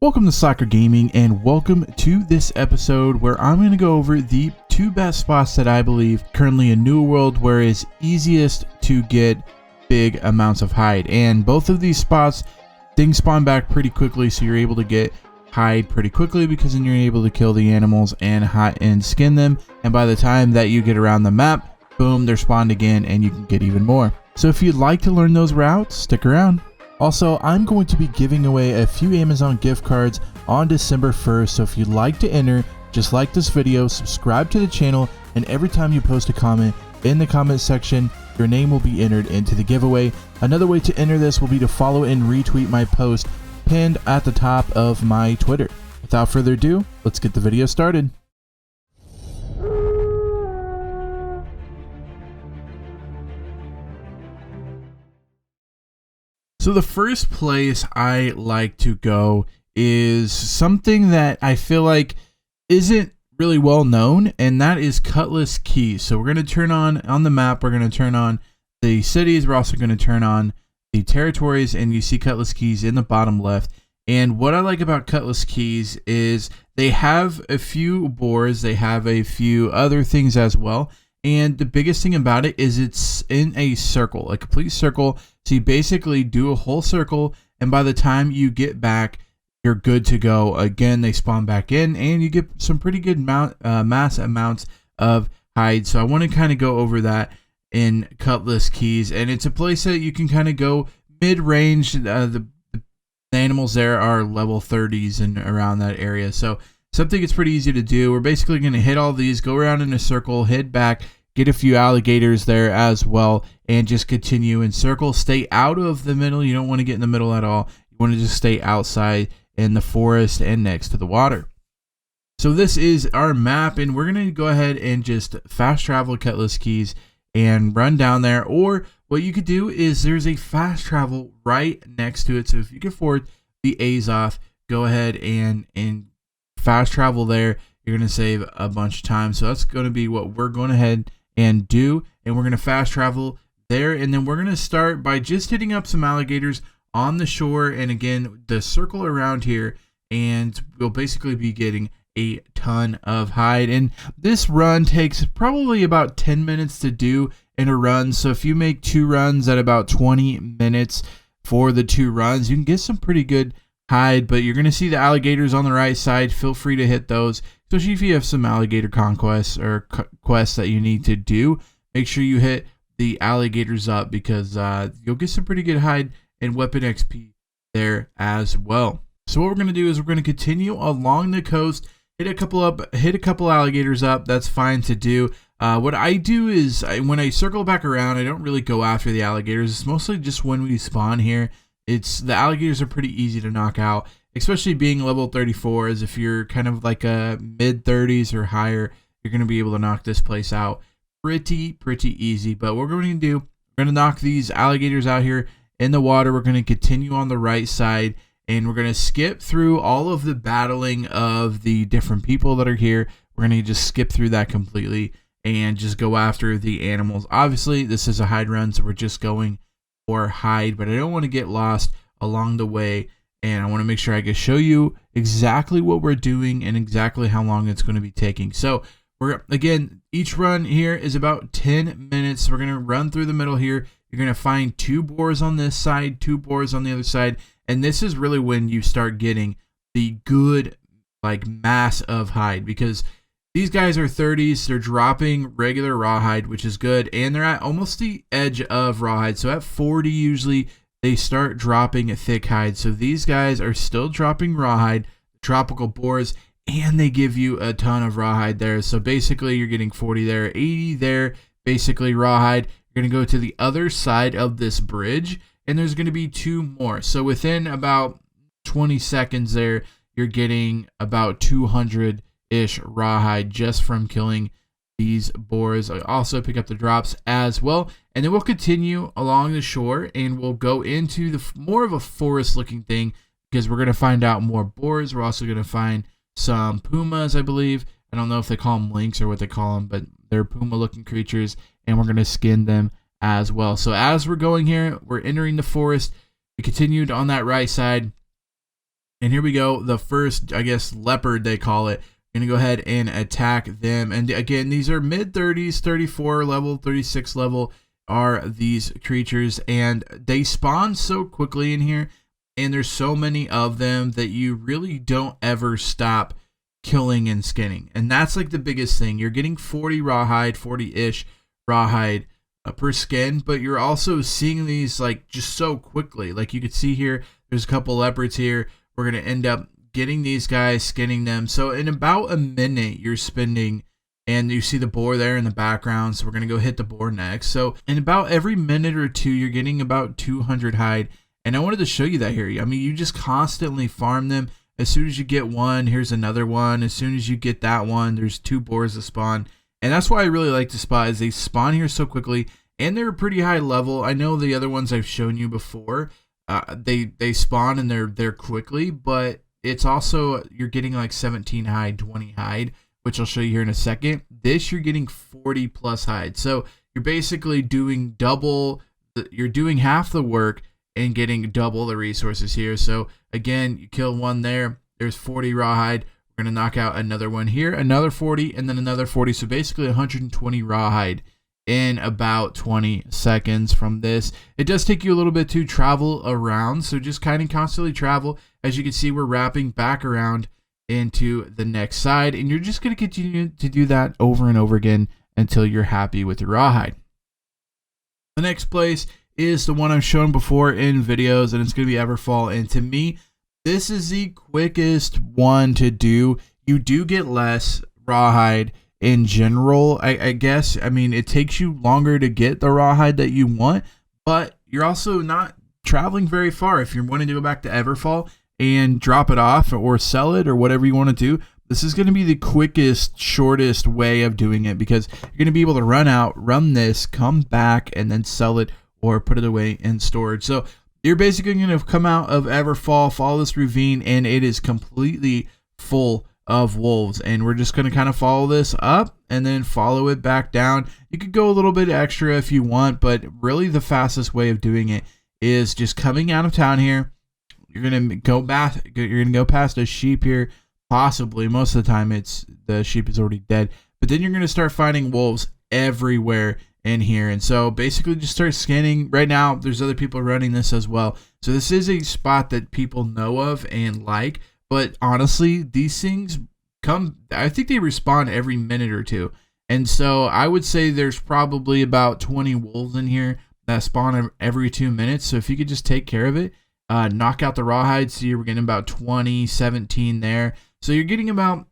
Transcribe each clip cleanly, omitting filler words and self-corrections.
Welcome to Soccer Gaming, and welcome to this episode where I'm going to go over the two best spots that I believe currently in New World where it's easiest to get big amounts of hide. And both of these spots, things spawn back pretty quickly, so you're able to get hide pretty quickly because then you're able to kill the animals and skin them. And by the time that you get around the map, boom, they're spawned again and you can get even more. So if you'd like to learn those routes, stick around. Also, I'm going to be giving away a few Amazon gift cards on December 1st, so if you'd like to enter, just like this video, subscribe to the channel, and every time you post a comment in the comment section, your name will be entered into the giveaway. Another way to enter this will be to follow and retweet my post pinned at the top of my Twitter. Without further ado, let's get the video started. So the first place I like to go is something that I feel like isn't really well known, and that is Cutlass Keys. So we're going to turn on the map, we're going to turn on the cities, we're also going to turn on the territories, and you see Cutlass Keys in the bottom left. And what I like about Cutlass Keys is they have a few boars, they have a few other things as well. And the biggest thing about it is it's in a circle, a complete circle. So you basically do a whole circle, and by the time you get back, you're good to go. Again, they spawn back in, and you get some pretty good mass amounts of hide. So I want to kind of go over that in Cutlass Keys, and it's a place that you can kind of go mid-range. The animals there are level 30s and around that area. So something that's pretty easy to do. We're basically going to hit all these, go around in a circle, head back, get a few alligators there as well, and just continue in circles. Stay out of the middle. You don't want to get in the middle at all. You want to just stay outside in the forest and next to the water. So this is our map, and we're going to go ahead and just fast travel Cutlass Keys and run down there. Or what you could do is there's a fast travel right next to it. So if you can afford the A's off, go ahead and fast travel there. You're going to save a bunch of time. So that's going to be what we're going ahead and do, and we're going to fast travel there, and then we're going to start by just hitting up some alligators on the shore, and again the circle around here, and we'll basically be getting a ton of hide. And this run takes probably about 10 minutes to do in a run, so if you make 2 runs at about 20 minutes for the 2 runs, you can get some pretty good hide. But you're going to see the alligators on the right side. Feel free to hit those, especially if you have some alligator conquests or quests that you need to do. Make sure you hit the alligators up, because you'll get some pretty good hide and weapon XP there as well. So what we're going to do is we're going to continue along the coast, hit a couple alligators up. That's fine to do. What I do is when I circle back around, I don't really go after the alligators. It's mostly just when we spawn here. The alligators are pretty easy to knock out, especially being level 34. As if you're kind of like a mid 30s or higher, you're going to be able to knock this place out pretty easy. But what we're going to do, we're going to knock these alligators out here in the water. We're going to continue on the right side, and we're going to skip through all of the battling of the different people that are here. We're going to just skip through that completely and just go after the animals. Obviously, this is a hide run, so we're just going for hide, but I don't want to get lost along the way, and I want to make sure I can show you exactly what we're doing and exactly how long it's going to be taking. So again, each run here is about 10 minutes. We're going to run through the middle here. You're going to find 2 boars on this side, 2 boars on the other side, and this is really when you start getting the good mass of hide, because these guys are 30s. They're dropping regular rawhide, which is good, and they're at almost the edge of rawhide. So at 40 usually they start dropping a thick hide. So these guys are still dropping rawhide, tropical boars, and they give you a ton of rawhide there. So basically you're getting 40 there, 80 there, basically rawhide. You're going to go to the other side of this bridge, and there's going to be 2 more. So within about 20 seconds there, you're getting about 200-ish rawhide just from killing these boars. I also pick up the drops as well, and then we'll continue along the shore, and we'll go into the more of a forest looking thing, because we're going to find out more boars. We're also going to find some pumas, I believe. I don't know if they call them lynx or what they call them, but they're puma looking creatures, and we're going to skin them as well. So as we're going here, we're entering the forest. We continued on that right side, And here we go. The first, I guess, leopard, they call it. Going to go ahead and attack them. And again, these are mid 30s, 34 level, 36 level are these creatures. And they spawn so quickly in here. And there's so many of them that you really don't ever stop killing and skinning. And that's like the biggest thing. You're getting 40 rawhide, 40-ish rawhide per skin, but you're also seeing these like just so quickly. Like you could see here, there's a couple leopards here. We're going to end up getting these guys, skinning them. So in about a minute, you're spending, and you see the boar there in the background. So we're going to go hit the boar next. So in about every minute or two, you're getting about 200 hide. And I wanted to show you that here. I mean, you just constantly farm them. As soon as you get one, here's another one. As soon as you get that one, there's 2 boars that spawn. And that's why I really like the spot, is they spawn here so quickly. And they're a pretty high level. I know the other ones I've shown you before, they spawn and they're quickly, but it's also, you're getting like 17 hide, 20 hide, which I'll show you here in a second. This, you're getting 40 plus hide. So you're basically doing double, you're doing half the work and getting double the resources here. So again, you kill one there, there's 40 rawhide. We're going to knock out another one here, another 40, and then another 40. So basically 120 rawhide in about 20 seconds from this. It does take you a little bit to travel around, so just kind of constantly travel. As you can see, we're wrapping back around into the next side, and you're just going to continue to do that over and over again until you're happy with your rawhide. The next place is the one I've shown before in videos, and it's going to be Everfall. And to me, this is the quickest one to do. You do get less rawhide in general, I guess. I mean, it takes you longer to get the rawhide that you want, but you're also not traveling very far. If you're wanting to go back to Everfall and drop it off or sell it or whatever you want to do, this is going to be the quickest, shortest way of doing it, because you're going to be able to run this, come back, and then sell it or put it away in storage. So you're basically going to come out of Everfall, follow this ravine, and it is completely full of wolves. And we're just going to kind of follow this up and then follow it back down. You could go a little bit extra if you want, but really the fastest way of doing it is just coming out of town here. You're going to go back, you're going to go past a sheep here, possibly. Most of the time the sheep is already dead, but then you're going to start finding wolves everywhere in here. And so basically just start scanning. Right now there's other people running this as well, so this is a spot that people know of and like. But honestly, these things I think they respawn every minute or two. And so I would say there's probably about 20 wolves in here that spawn every 2 minutes. So if you could just take care of it, knock out the rawhide. See, we're getting about 20, 17 there. So you're getting about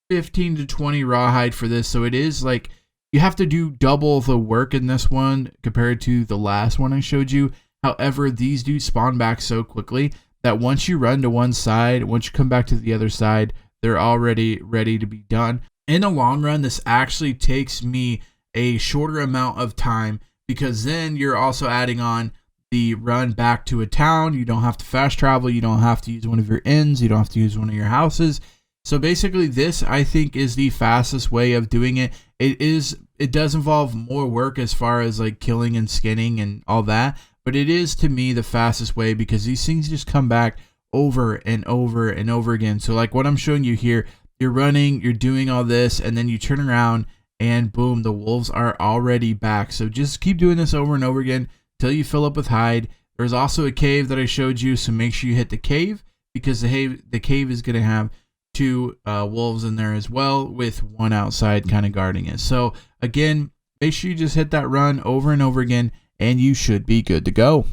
15 to 20 rawhide for this. So it is like, you have to do double the work in this one compared to the last one I showed you. However, these do spawn back so quickly that once you run to one side, once you come back to the other side, they're already ready to be done. In the long run, this actually takes me a shorter amount of time, because then you're also adding on the run back to a town. You don't have to fast travel. You don't have to use one of your inns. You don't have to use one of your houses. So basically this, I think, is the fastest way of doing it. It does involve more work as far as like killing and skinning and all that, but it is, to me, the fastest way, because these things just come back over and over and over again. So like what I'm showing you here, you're running, you're doing all this, and then you turn around and boom, the wolves are already back. So just keep doing this over and over again till you fill up with hide. There's also a cave that I showed you, so make sure you hit the cave, because the cave is going to have 2 wolves in there as well, with one outside kind of guarding it. So again, make sure you just hit that run over and over again, and you should be good to go.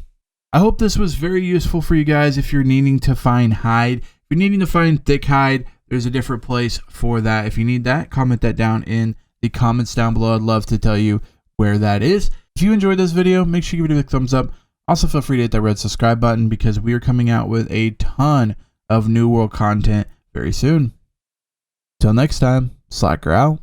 I hope this was very useful for you guys. If you're needing to find hide, if you're needing to find thick hide, there's a different place for that. If you need that, comment that down in the comments down below. I'd love to tell you where that is. If you enjoyed this video, make sure you give it a big thumbs up. Also, feel free to hit that red subscribe button, because we are coming out with a ton of New World content very soon. Till next time, Slacker out.